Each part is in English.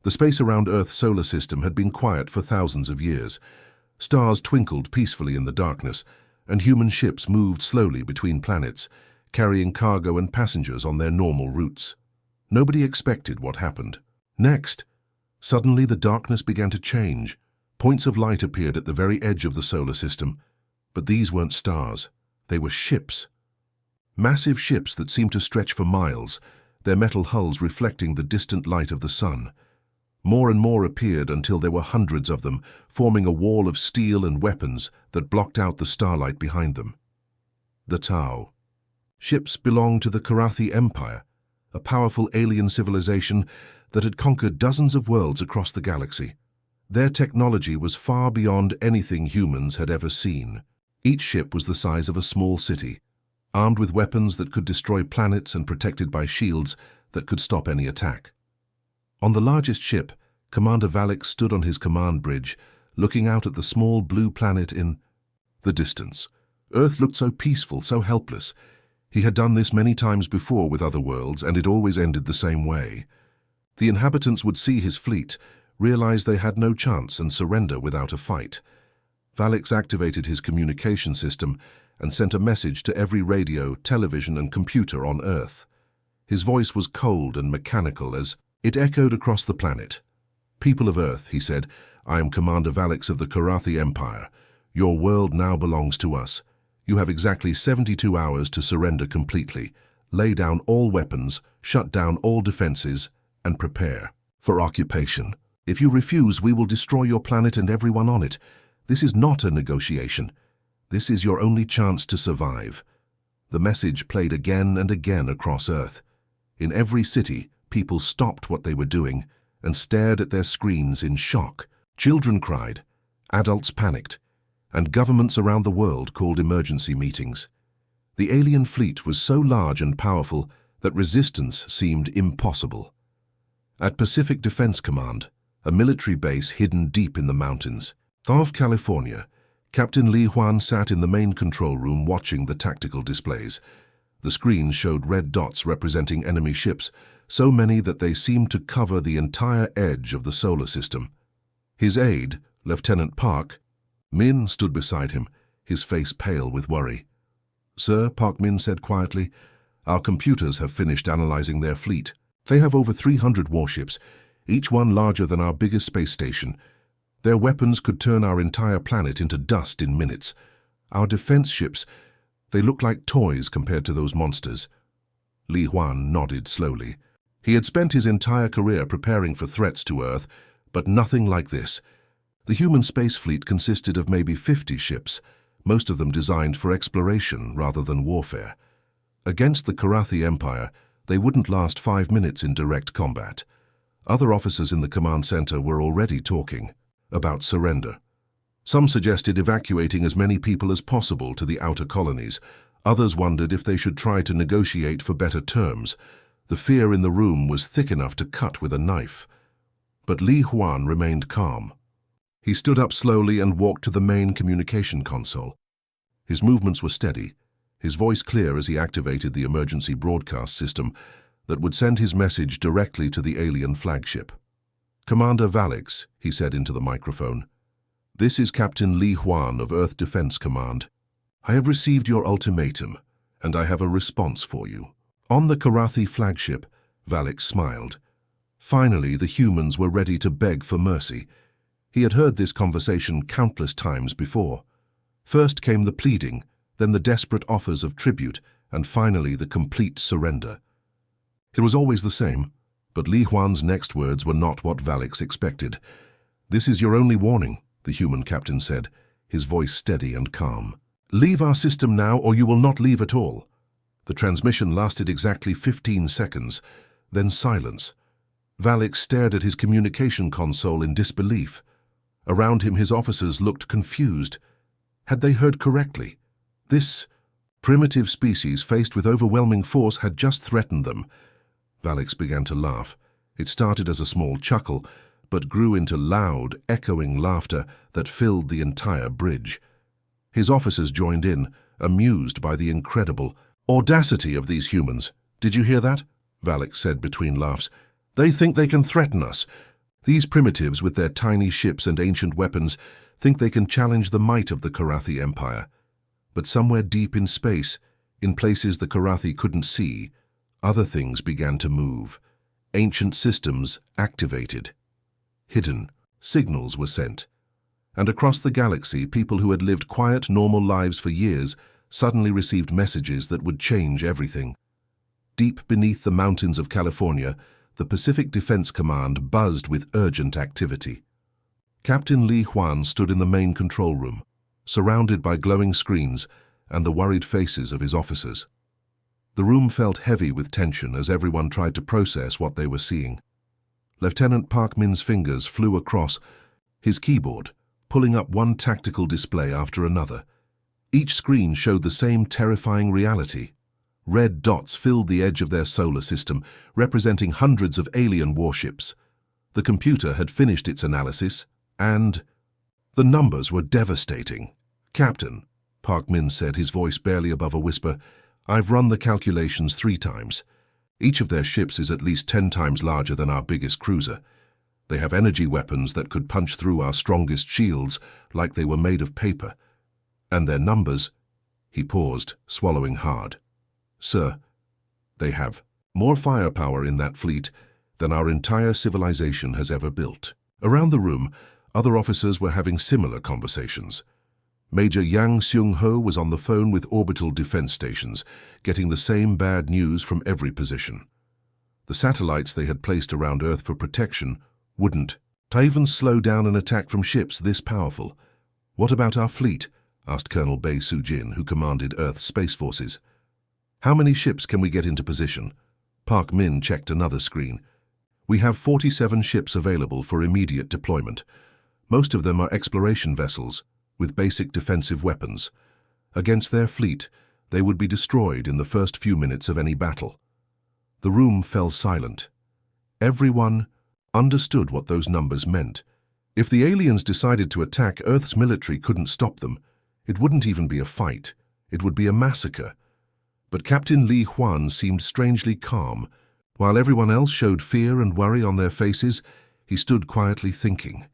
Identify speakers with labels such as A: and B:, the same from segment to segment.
A: The space around Earth's solar system had been quiet for thousands of years. Stars twinkled peacefully in the darkness, and human ships moved slowly between planets, carrying cargo and passengers on their normal routes. Nobody expected what happened. Next, suddenly the darkness began to change. Points of light appeared at the very edge of the solar system, but these weren't stars. They were ships. Massive ships that seemed to stretch for miles, their metal hulls reflecting the distant light of the sun. More and more appeared until there were hundreds of them, forming a wall of steel and weapons that blocked out the starlight behind them. The Tau. Ships belonged to the Karathi Empire, a powerful alien civilization that had conquered dozens of worlds across the galaxy. Their technology was far beyond anything humans had ever seen. Each ship was the size of a small city, armed with weapons that could destroy planets and protected by shields that could stop any attack. On the largest ship, Commander Valek stood on his command bridge, looking out at the small blue planet in the distance. Earth looked so peaceful, so helpless. He had done this many times before with other worlds, and it always ended the same way. The inhabitants would see his fleet, realize they had no chance, and surrender without a fight. Valek activated his communication system and sent a message to every radio, television, and computer on Earth. His voice was cold and mechanical as it echoed across the planet. "People of Earth," he said, "I am Commander Valek of the Karathi Empire. Your world now belongs to us. You have exactly 72 hours to surrender completely, lay down all weapons, shut down all defenses, and prepare for occupation. If you refuse, we will destroy your planet and everyone on it. This is not a negotiation. This is your only chance to survive." The message played again and again across Earth. In every city, people stopped what they were doing and stared at their screens in shock. Children cried, adults panicked, and governments around the world called emergency meetings. The alien fleet was so large and powerful that resistance seemed impossible. At Pacific Defense Command, a military base hidden deep in the mountains of California, Captain Li Huan sat in the main control room watching the tactical displays. The screens showed red dots representing enemy ships, so many that they seemed to cover the entire edge of the solar system. His aide, Lieutenant Park Min, stood beside him, his face pale with worry. "Sir," Park Min said quietly, "our computers have finished analyzing their fleet. They have over 300 warships, each one larger than our biggest space station. Their weapons could turn our entire planet into dust in minutes. Our defense ships, they look like toys compared to those monsters." Li Huan nodded slowly. He had spent his entire career preparing for threats to Earth, but nothing like this. The human space fleet consisted of maybe 50 ships, most of them designed for exploration rather than warfare. Against the Karathi Empire, they wouldn't last 5 minutes in direct combat. Other officers in the command center were already talking about surrender. Some suggested evacuating as many people as possible to the outer colonies. Others wondered if they should try to negotiate for better terms. The fear in the room was thick enough to cut with a knife. But Li Huan remained calm. He stood up slowly and walked to the main communication console. His movements were steady, his voice clear as he activated the emergency broadcast system that would send his message directly to the alien flagship. "Commander Valek," he said into the microphone, "this is Captain Li Huan of Earth Defense Command. I have received your ultimatum, and I have a response for you." On the Karathi flagship, Valek smiled. Finally, the humans were ready to beg for mercy. He had heard this conversation countless times before. First came the pleading, then the desperate offers of tribute, and finally the complete surrender. It was always the same, but Li Huan's next words were not what Valek expected. "This is your only warning," the human captain said, his voice steady and calm. "Leave our system now, or you will not leave at all." The transmission lasted exactly 15 seconds, then silence. Valek stared at his communication console in disbelief. Around him, his officers looked confused. Had they heard correctly? This primitive species, faced with overwhelming force, had just threatened them. Valek began to laugh. It started as a small chuckle, but grew into loud, echoing laughter that filled the entire bridge. His officers joined in, amused by the incredible audacity of these humans. "Did you hear that?" Valek said between laughs. "They think they can threaten us. These primitives, with their tiny ships and ancient weapons, think they can challenge the might of the Karathi Empire. But somewhere deep in space, in places the Karathi couldn't see, other things began to move. Ancient systems activated. Hidden signals were sent. And across the galaxy, people who had lived quiet, normal lives for years suddenly received messages that would change everything. Deep beneath the mountains of California, the Pacific Defense Command buzzed with urgent activity. Captain Li Huan stood in the main control room, surrounded by glowing screens and the worried faces of his officers. The room felt heavy with tension as everyone tried to process what they were seeing. Lieutenant Park Min's fingers flew across his keyboard, pulling up one tactical display after another. Each screen showed the same terrifying reality. Red dots filled the edge of their solar system, representing hundreds of alien warships. The computer had finished its analysis, and the numbers were devastating. "Captain," Park Min said, his voice barely above a whisper, "I've run the calculations 3 times. Each of their ships is at least 10 times larger than our biggest cruiser. They have energy weapons that could punch through our strongest shields like they were made of paper. And their numbers—" He paused, swallowing hard. "Sir, they have more firepower in that fleet than our entire civilization has ever built." Around the room, other officers were having similar conversations. Major Yang Seung-ho was on the phone with orbital defense stations, getting the same bad news from every position. The satellites they had placed around Earth for protection wouldn't even slow down an attack from ships this powerful. "What about our fleet?" asked Colonel Bae Soo-jin, who commanded Earth's space forces. "How many ships can we get into position?" Park Min checked another screen. "We have 47 ships available for immediate deployment. Most of them are exploration vessels with basic defensive weapons. Against their fleet, they would be destroyed in the first few minutes of any battle." The room fell silent. Everyone understood what those numbers meant. If the aliens decided to attack, Earth's military couldn't stop them. It wouldn't even be a fight. It would be a massacre. But Captain Li Huan seemed strangely calm. While everyone else showed fear and worry on their faces, he stood quietly thinking.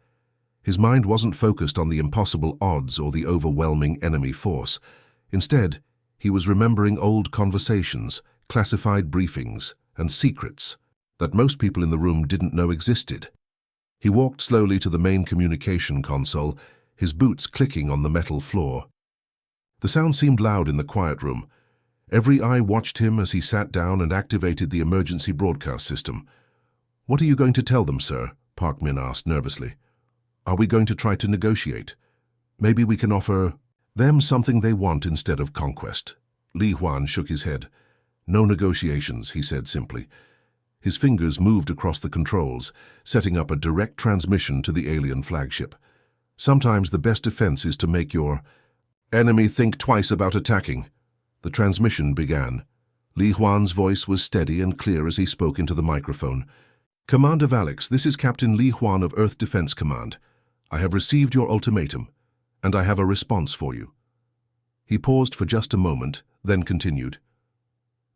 A: His mind wasn't focused on the impossible odds or the overwhelming enemy force. Instead, he was remembering old conversations, classified briefings, and secrets that most people in the room didn't know existed. He walked slowly to the main communication console, his boots clicking on the metal floor. The sound seemed loud in the quiet room. Every eye watched him as he sat down and activated the emergency broadcast system. "What are you going to tell them, sir?" Park Min asked nervously. "Are we going to try to negotiate? Maybe we can offer them something they want instead of conquest." Li Huan shook his head. "No negotiations," he said simply. His fingers moved across the controls, setting up a direct transmission to the alien flagship. "Sometimes the best defense is to make your enemy think twice about attacking." The transmission began. Li Huan's voice was steady and clear as he spoke into the microphone. "Commander Valix, this is Captain Li Huan of Earth Defense Command. I have received your ultimatum, and I have a response for you." He paused for just a moment, then continued.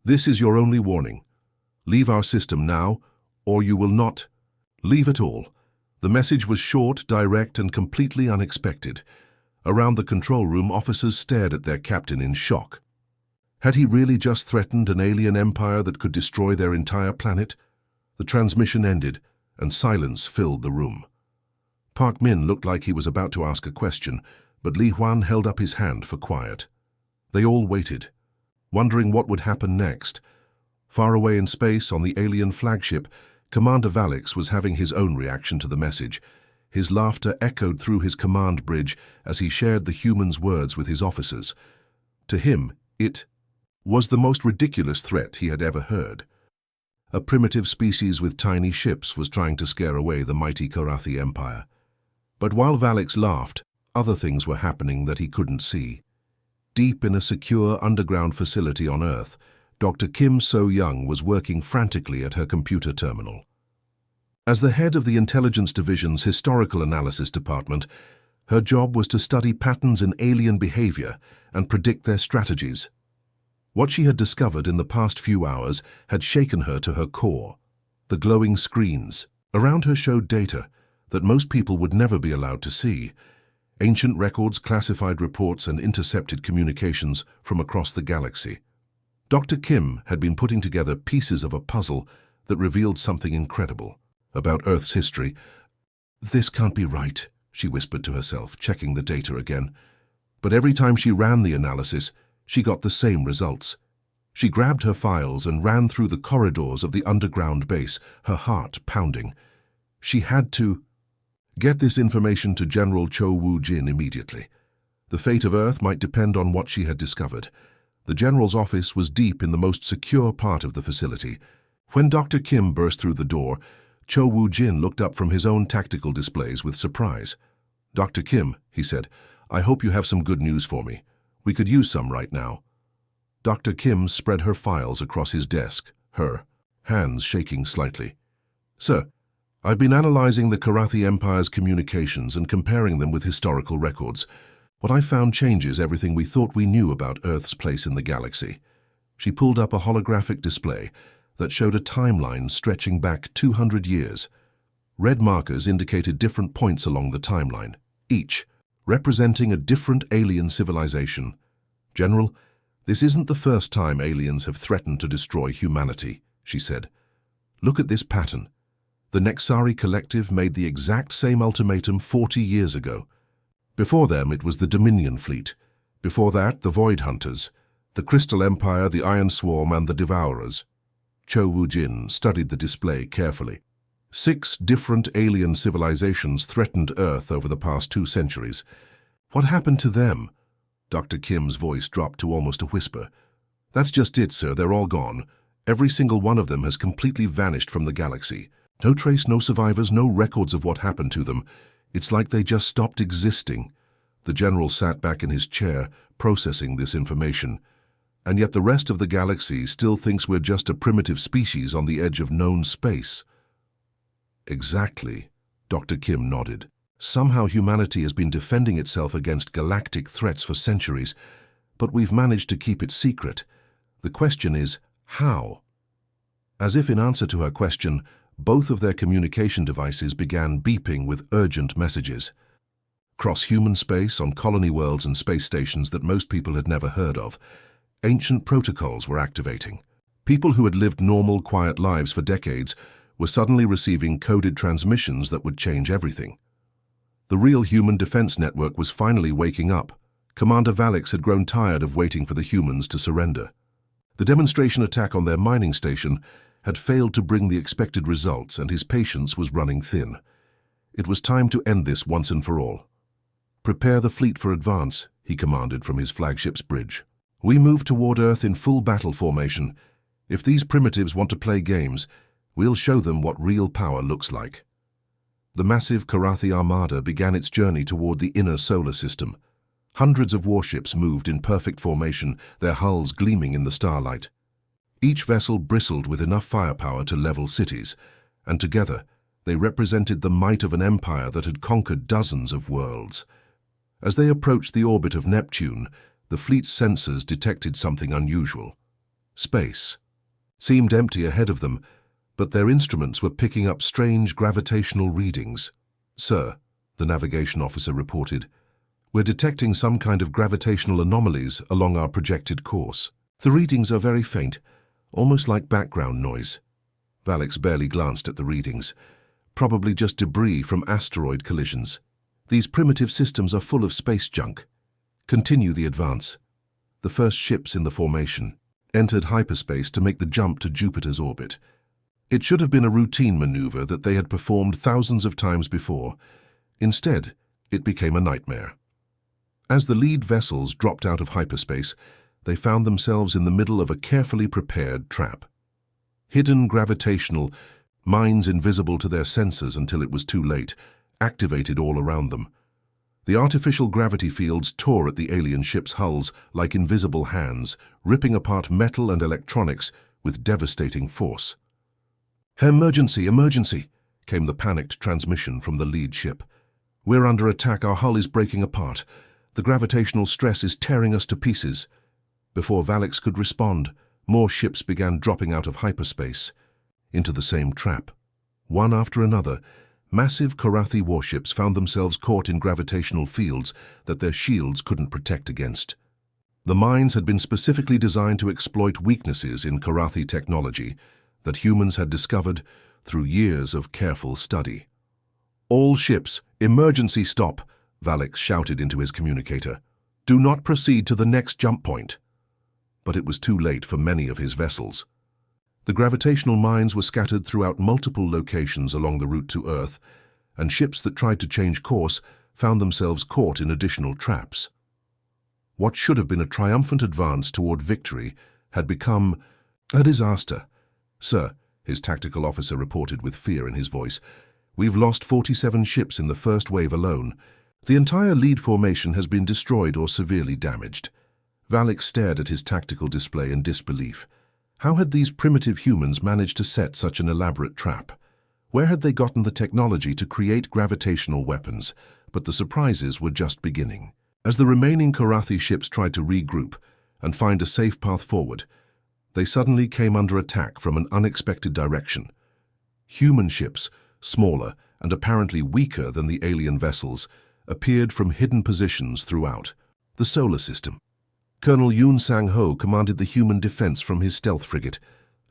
A: "This is your only warning. Leave our system now, or you will not leave at all." The message was short, direct, and completely unexpected. Around the control room, officers stared at their captain in shock. Had he really just threatened an alien empire that could destroy their entire planet? The transmission ended, and silence filled the room. Park Min looked like he was about to ask a question, but Li Huan held up his hand for quiet. They all waited, wondering what would happen next. Far away in space, on the alien flagship, Commander Valix was having his own reaction to the message. His laughter echoed through his command bridge as he shared the human's words with his officers. To him, it was the most ridiculous threat he had ever heard. A primitive species with tiny ships was trying to scare away the mighty Karathi Empire. But while Valix laughed, other things were happening that he couldn't see. Deep in a secure underground facility on Earth, Dr. Kim So-young was working frantically at her computer terminal. As the head of the Intelligence Division's Historical Analysis Department, her job was to study patterns in alien behavior and predict their strategies. What she had discovered in the past few hours had shaken her to her core. The glowing screens, Around her showed data that most people would never be allowed to see. Ancient records, classified reports, and intercepted communications from across the galaxy. Dr. Kim had been putting together pieces of a puzzle that revealed something incredible about Earth's history. "This can't be right," she whispered to herself, checking the data again. But every time she ran the analysis, she got the same results. She grabbed her files and ran through the corridors of the underground base, her heart pounding. She had to get this information to General Cho Woo-jin immediately. The fate of Earth might depend on what she had discovered. The general's office was deep in the most secure part of the facility. When Dr. Kim burst through the door, Cho Woo-jin looked up from his own tactical displays with surprise. "Dr. Kim," he said, "I hope you have some good news for me. We could use some right now." Dr. Kim spread her files across his desk, her hands shaking slightly. "Sir, I've been analyzing the Karathi Empire's communications and comparing them with historical records. What I found changes everything we thought we knew about Earth's place in the galaxy." She pulled up a holographic display that showed a timeline stretching back 200 years. Red markers indicated different points along the timeline, each representing a different alien civilization. "General, this isn't the first time aliens have threatened to destroy humanity," she said. "Look at this pattern. The Nexari Collective made the exact same ultimatum 40 years ago. Before them, it was the Dominion Fleet. Before that, the Void Hunters, the Crystal Empire, the Iron Swarm, and the Devourers." Cho Woo-jin studied the display carefully. 6 different alien civilizations threatened Earth over the past 2 centuries. "What happened to them?" Dr. Kim's voice dropped to almost a whisper. "That's just it, sir. They're all gone. Every single one of them has completely vanished from the galaxy. No trace, no survivors, no records of what happened to them. It's like they just stopped existing." The general sat back in his chair, processing this information. "And yet the rest of the galaxy still thinks we're just a primitive species on the edge of known space." "Exactly," Dr. Kim nodded. "Somehow humanity has been defending itself against galactic threats for centuries, but we've managed to keep it secret. The question is, how?" As if in answer to her question, both of their communication devices began beeping with urgent messages. Across human space, on colony worlds and space stations that most people had never heard of, ancient protocols were activating. People who had lived normal, quiet lives for decades were suddenly receiving coded transmissions that would change everything. The real human defense network was finally waking up. Commander Valix had grown tired of waiting for the humans to surrender. The demonstration attack on their mining station had failed to bring the expected results, and his patience was running thin. It was time to end this once and for all. "Prepare the fleet for advance," he commanded from his flagship's bridge. "We move toward Earth in full battle formation. If these primitives want to play games, we'll show them what real power looks like." The massive Karathi armada began its journey toward the inner solar system. Hundreds of warships moved in perfect formation, their hulls gleaming in the starlight. Each vessel bristled with enough firepower to level cities, and together they represented the might of an empire that had conquered dozens of worlds. As they approached the orbit of Neptune, the fleet's sensors detected something unusual. Space seemed empty ahead of them, but their instruments were picking up strange gravitational readings. "Sir," the navigation officer reported, "we're detecting some kind of gravitational anomalies along our projected course. The readings are very faint, almost like background noise." Valix barely glanced at the readings. "Probably just debris from asteroid collisions. These primitive systems are full of space junk. Continue the advance." The first ships in the formation entered hyperspace to make the jump to Jupiter's orbit. It should have been a routine maneuver that they had performed thousands of times before. Instead, it became a nightmare. As the lead vessels dropped out of hyperspace, they found themselves in the middle of a carefully prepared trap. Hidden gravitational, mines invisible to their sensors until it was too late, activated all around them. The artificial gravity fields tore at the alien ships' hulls like invisible hands, ripping apart metal and electronics with devastating force. "Emergency, emergency," came the panicked transmission from the lead ship. "We're under attack. Our hull is breaking apart. The gravitational stress is tearing us to pieces." Before Valix could respond, more ships began dropping out of hyperspace into the same trap. One after another, massive Karathi warships found themselves caught in gravitational fields that their shields couldn't protect against. The mines had been specifically designed to exploit weaknesses in Karathi technology that humans had discovered through years of careful study. "All ships, emergency stop," Valix shouted into his communicator. "Do not proceed to the next jump point." But it was too late for many of his vessels. The gravitational mines were scattered throughout multiple locations along the route to Earth, and ships that tried to change course found themselves caught in additional traps. What should have been a triumphant advance toward victory had become a disaster. "Sir," his tactical officer reported with fear in his voice, "we've lost 47 ships in the first wave alone. The entire lead formation has been destroyed or severely damaged." Valix stared at his tactical display in disbelief. How had these primitive humans managed to set such an elaborate trap? Where had they gotten the technology to create gravitational weapons? But the surprises were just beginning. As the remaining Karathi ships tried to regroup and find a safe path forward, they suddenly came under attack from an unexpected direction. Human ships, smaller and apparently weaker than the alien vessels, appeared from hidden positions throughout the solar system. Colonel Yoon Sang-ho commanded the human defense from his stealth frigate,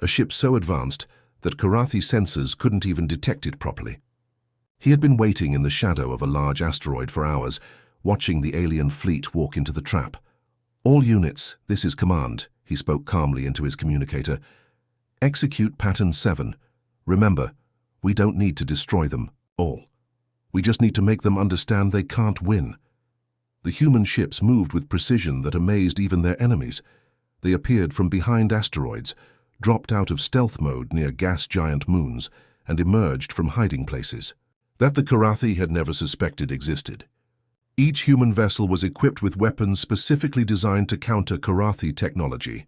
A: a ship so advanced that Karathi sensors couldn't even detect it properly. He had been waiting in the shadow of a large asteroid for hours, watching the alien fleet walk into the trap. "All units, this is command," he spoke calmly into his communicator. "Execute Pattern 7. Remember, we don't need to destroy them all. We just need to make them understand they can't win." The human ships moved with precision that amazed even their enemies. They appeared from behind asteroids, dropped out of stealth mode near gas giant moons, and emerged from hiding places that the Karathi had never suspected existed. Each human vessel was equipped with weapons specifically designed to counter Karathi technology.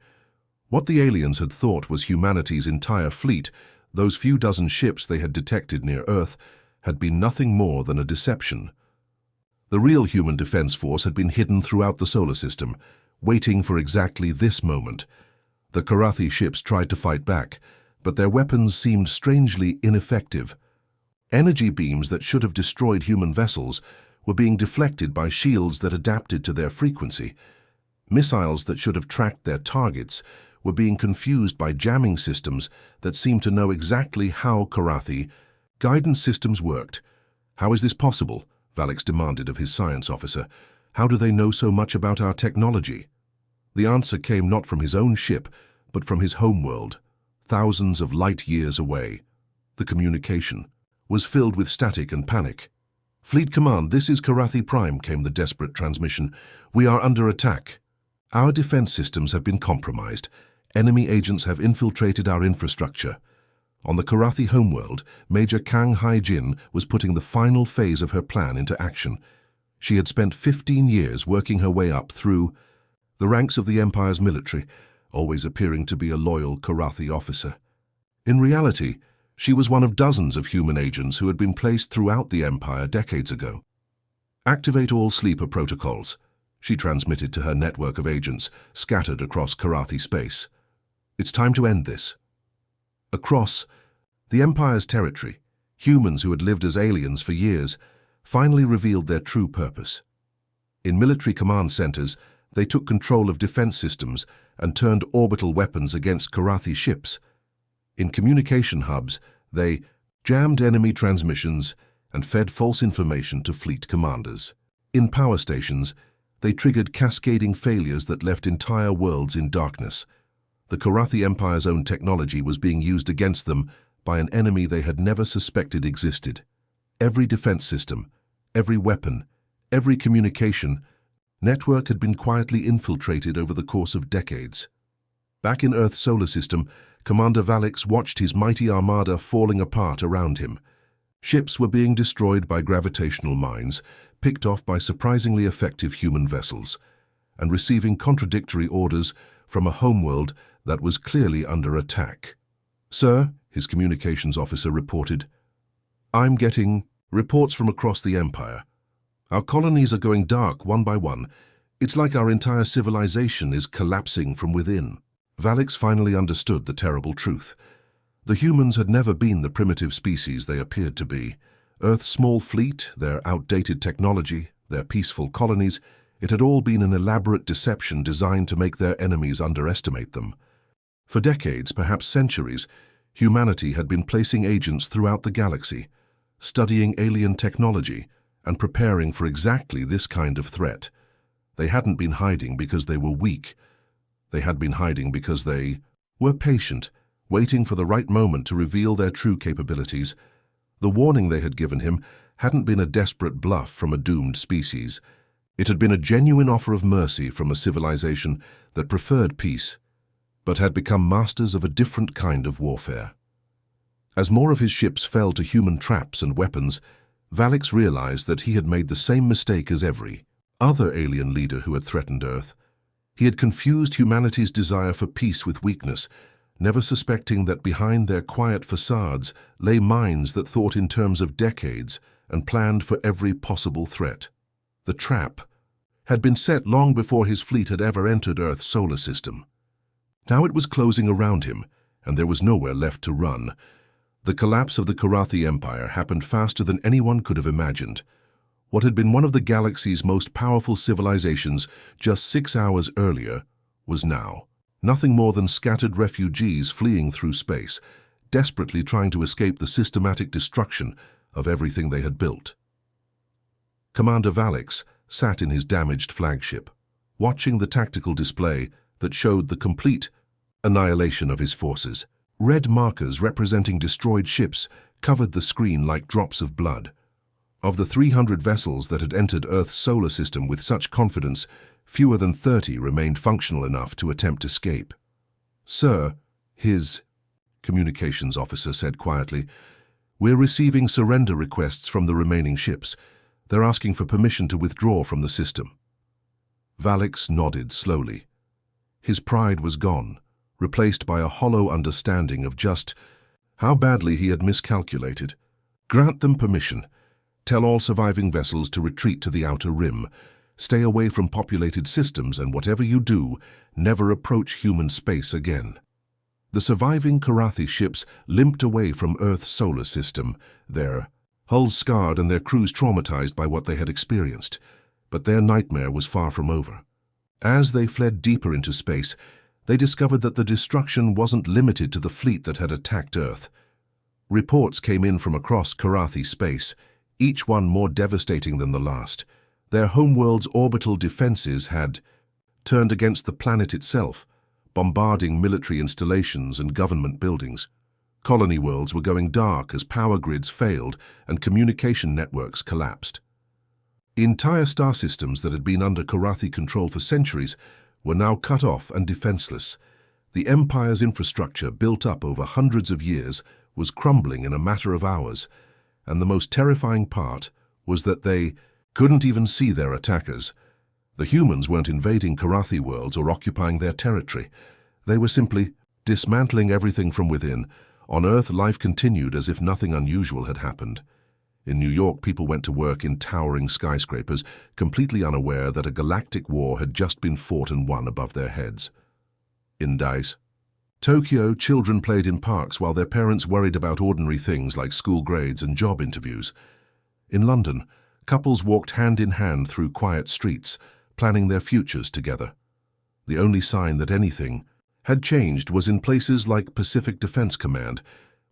A: What the aliens had thought was humanity's entire fleet, those few dozen ships they had detected near Earth, had been nothing more than a deception. The real human defense force had been hidden throughout the solar system, waiting for exactly this moment. The Karathi ships tried to fight back, but their weapons seemed strangely ineffective. Energy beams that should have destroyed human vessels were being deflected by shields that adapted to their frequency. Missiles that should have tracked their targets were being confused by jamming systems that seemed to know exactly how Karathi guidance systems worked. "How is this possible?" Valix demanded of his science officer. "How do they know so much about our technology?" The answer came not from his own ship, but from his homeworld, thousands of light years away. The communication was filled with static and panic. "Fleet Command, this is Karathi Prime," came the desperate transmission. "We are under attack. Our defense systems have been compromised. Enemy agents have infiltrated our infrastructure." On the Karathi homeworld, Major Kang Hai-jin was putting the final phase of her plan into action. She had spent 15 years working her way up through the ranks of the Empire's military, always appearing to be a loyal Karathi officer. In reality, she was one of dozens of human agents who had been placed throughout the Empire decades ago. "Activate all sleeper protocols," she transmitted to her network of agents scattered across Karathi space. "It's time to end this." Across the Empire's territory, humans who had lived as aliens for years finally revealed their true purpose. In military command centers, they took control of defense systems and turned orbital weapons against Karathi ships. In communication hubs, they jammed enemy transmissions and fed false information to fleet commanders. In power stations, they triggered cascading failures that left entire worlds in darkness. The Karathi Empire's own technology was being used against them by an enemy they had never suspected existed. Every defense system, every weapon, every communication network had been quietly infiltrated over the course of decades. Back in Earth's solar system, Commander Valix watched his mighty armada falling apart around him. Ships were being destroyed by gravitational mines, picked off by surprisingly effective human vessels, and receiving contradictory orders from a homeworld that was clearly under attack. "Sir," his communications officer reported, "I'm getting reports from across the Empire. Our colonies are going dark one by one. It's like our entire civilization is collapsing from within." Valix finally understood the terrible truth. The humans had never been the primitive species they appeared to be. Earth's small fleet, their outdated technology, their peaceful colonies, it had all been an elaborate deception designed to make their enemies underestimate them. For decades, perhaps centuries, humanity had been placing agents throughout the galaxy, studying alien technology and preparing for exactly this kind of threat. They hadn't been hiding because they were weak. They had been hiding because they were patient, waiting for the right moment to reveal their true capabilities. The warning they had given him hadn't been a desperate bluff from a doomed species. It had been a genuine offer of mercy from a civilization that preferred peace, but had become masters of a different kind of warfare. As more of his ships fell to human traps and weapons, Valix realized that he had made the same mistake as every other alien leader who had threatened Earth. He had confused humanity's desire for peace with weakness, never suspecting that behind their quiet facades lay minds that thought in terms of decades and planned for every possible threat. The trap had been set long before his fleet had ever entered Earth's solar system. Now it was closing around him, and there was nowhere left to run. The collapse of the Karathi Empire happened faster than anyone could have imagined. What had been one of the galaxy's most powerful civilizations just 6 hours earlier was now nothing more than scattered refugees fleeing through space, desperately trying to escape the systematic destruction of everything they had built. Commander Valix sat in his damaged flagship, watching the tactical display that showed the complete annihilation of his forces. Red markers representing destroyed ships covered the screen like drops of blood. Of the 300 vessels that had entered Earth's solar system with such confidence, fewer than 30 remained functional enough to attempt escape. "Sir," his communications officer said quietly, "we're receiving surrender requests from the remaining ships. They're asking for permission to withdraw from the system." Valix nodded slowly. His pride was gone, replaced by a hollow understanding of just how badly he had miscalculated. "Grant them permission. Tell all surviving vessels to retreat to the outer rim. Stay away from populated systems, and whatever you do, never approach human space again." The surviving Karathi ships limped away from Earth's solar system, their hulls scarred and their crews traumatized by what they had experienced. But their nightmare was far from over. As they fled deeper into space, they discovered that the destruction wasn't limited to the fleet that had attacked Earth. Reports came in from across Karathi space, each one more devastating than the last. Their homeworld's orbital defenses had turned against the planet itself, bombarding military installations and government buildings. Colony worlds were going dark as power grids failed and communication networks collapsed. Entire star systems that had been under Karathi control for centuries were now cut off and defenseless. The Empire's infrastructure, built up over hundreds of years, was crumbling in a matter of hours, and the most terrifying part was that they couldn't even see their attackers. The humans weren't invading Karathi worlds or occupying their territory. They were simply dismantling everything from within. On Earth, life continued as if nothing unusual had happened. In New York, people went to work in towering skyscrapers, completely unaware that a galactic war had just been fought and won above their heads. In Tokyo, children played in parks while their parents worried about ordinary things like school grades and job interviews. In London, couples walked hand in hand through quiet streets, planning their futures together. The only sign that anything had changed was in places like Pacific Defense Command,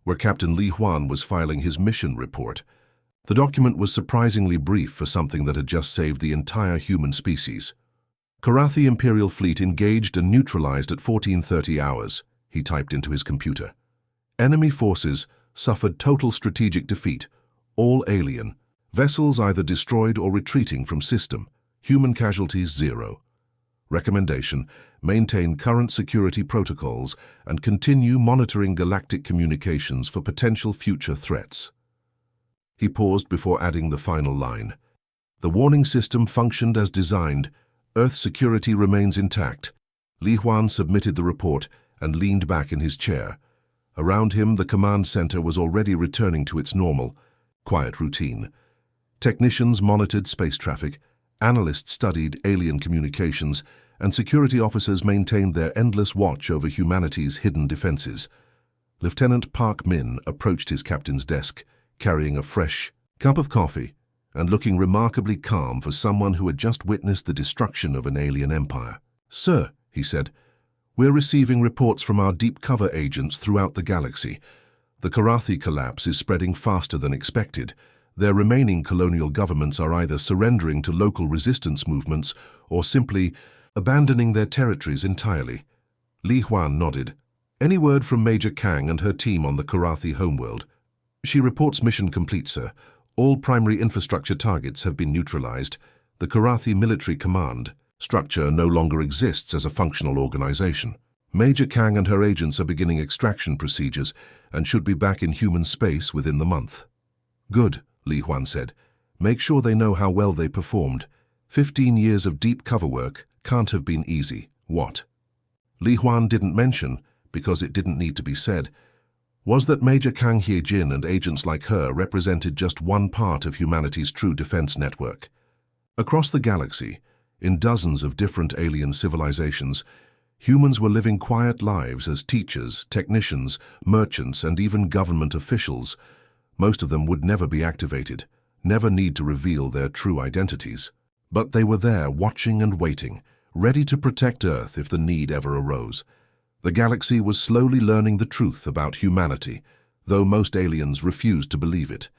A: where Captain Li Huan was filing his mission report. The document was surprisingly brief for something that had just saved the entire human species. "Karathi Imperial Fleet engaged and neutralized at 14:30 hours, he typed into his computer. "Enemy forces suffered total strategic defeat, all alien. Vessels either destroyed or retreating from system. Human casualties 0. Recommendation: maintain current security protocols and continue monitoring galactic communications for potential future threats." He paused before adding the final line. "The warning system functioned as designed. Earth security remains intact." Li Huan submitted the report and leaned back in his chair. Around him, the command center was already returning to its normal, quiet routine. Technicians monitored space traffic, analysts studied alien communications, and security officers maintained their endless watch over humanity's hidden defenses. Lieutenant Park Min approached his captain's desk, carrying a fresh cup of coffee and looking remarkably calm for someone who had just witnessed the destruction of an alien empire. "Sir," he said, "we're receiving reports from our deep cover agents throughout the galaxy. The Karathi collapse is spreading faster than expected. Their remaining colonial governments are either surrendering to local resistance movements or simply abandoning their territories entirely." Li Huan nodded. "Any word from Major Kang and her team on the Karathi homeworld?" "She reports mission complete, sir. All primary infrastructure targets have been neutralized. The Karathi military command structure no longer exists as a functional organization. Major Kang and her agents are beginning extraction procedures and should be back in human space within the month." "Good," Li Huan said. "Make sure they know how well they performed. 15 years of deep cover work can't have been easy." "What?" Li Huan didn't mention, because it didn't need to be said, was that Major Kang Hye-jin and agents like her represented just one part of humanity's true defense network. Across the galaxy, in dozens of different alien civilizations, humans were living quiet lives as teachers, technicians, merchants, and even government officials. Most of them would never be activated, never need to reveal their true identities. But they were there, watching and waiting, ready to protect Earth if the need ever arose. The galaxy was slowly learning the truth about humanity, though most aliens refused to believe it.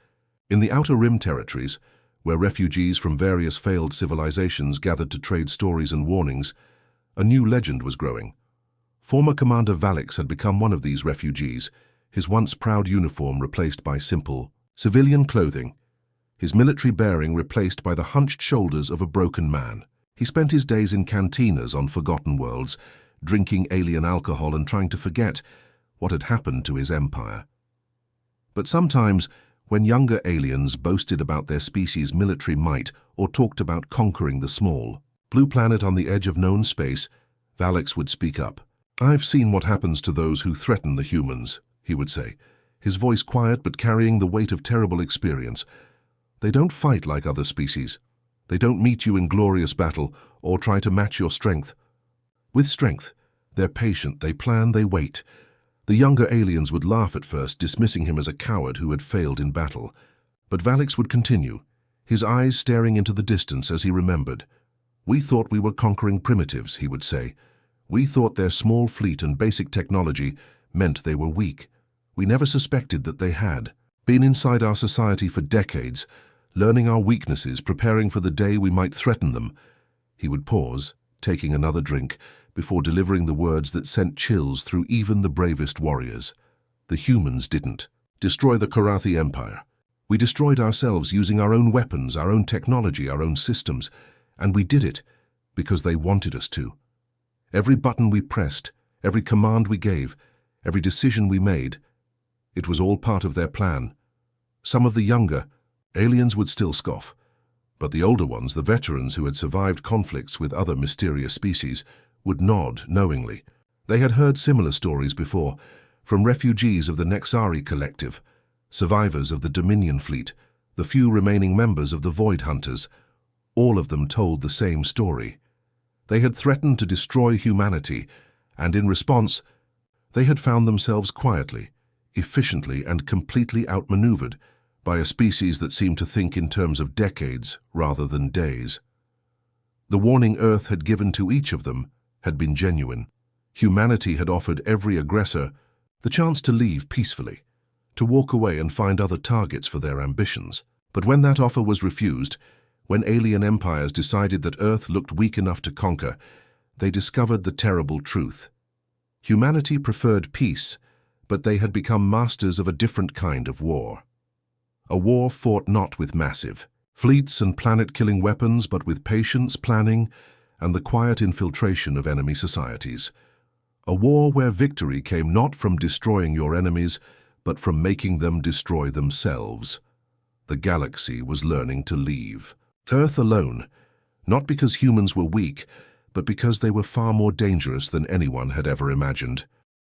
A: In the Outer Rim territories, where refugees from various failed civilizations gathered to trade stories and warnings, a new legend was growing. Former Commander Valix had become one of these refugees, his once proud uniform replaced by simple, civilian clothing, his military bearing replaced by the hunched shoulders of a broken man. He spent his days in cantinas on forgotten worlds, drinking alien alcohol and trying to forget what had happened to his empire. But sometimes, when younger aliens boasted about their species' military might or talked about conquering the small, blue planet on the edge of known space, Valix would speak up. "I've seen what happens to those who threaten the humans," he would say, his voice quiet but carrying the weight of terrible experience. "They don't fight like other species. They don't meet you in glorious battle or try to match your strength. With strength, they're patient, they plan, they wait." The younger aliens would laugh at first, dismissing him as a coward who had failed in battle. But Valix would continue, his eyes staring into the distance as he remembered. "We thought we were conquering primitives," he would say. "We thought their small fleet and basic technology meant they were weak. We never suspected that they had been inside our society for decades, learning our weaknesses, preparing for the day we might threaten them." He would pause, taking another drink, before delivering the words that sent chills through even the bravest warriors. "The humans didn't destroy the Karathi Empire. We destroyed ourselves using our own weapons, our own technology, our own systems, and we did it because they wanted us to. Every button we pressed, every command we gave, every decision we made, it was all part of their plan." Some of the younger aliens would still scoff, but the older ones, the veterans who had survived conflicts with other mysterious species, would nod knowingly. They had heard similar stories before, from refugees of the Nexari Collective, survivors of the Dominion Fleet, the few remaining members of the Void Hunters. All of them told the same story. They had threatened to destroy humanity, and in response, they had found themselves quietly, efficiently, and completely outmaneuvered by a species that seemed to think in terms of decades rather than days. The warning Earth had given to each of them had been genuine. Humanity had offered every aggressor the chance to leave peacefully, to walk away and find other targets for their ambitions. But when that offer was refused, when alien empires decided that Earth looked weak enough to conquer, they discovered the terrible truth. Humanity preferred peace, but they had become masters of a different kind of war. A war fought not with massive fleets and planet-killing weapons, but with patience, planning, and the quiet infiltration of enemy societies. A war where victory came not from destroying your enemies, but from making them destroy themselves. The galaxy was learning to leave Earth alone, not because humans were weak, but because they were far more dangerous than anyone had ever imagined.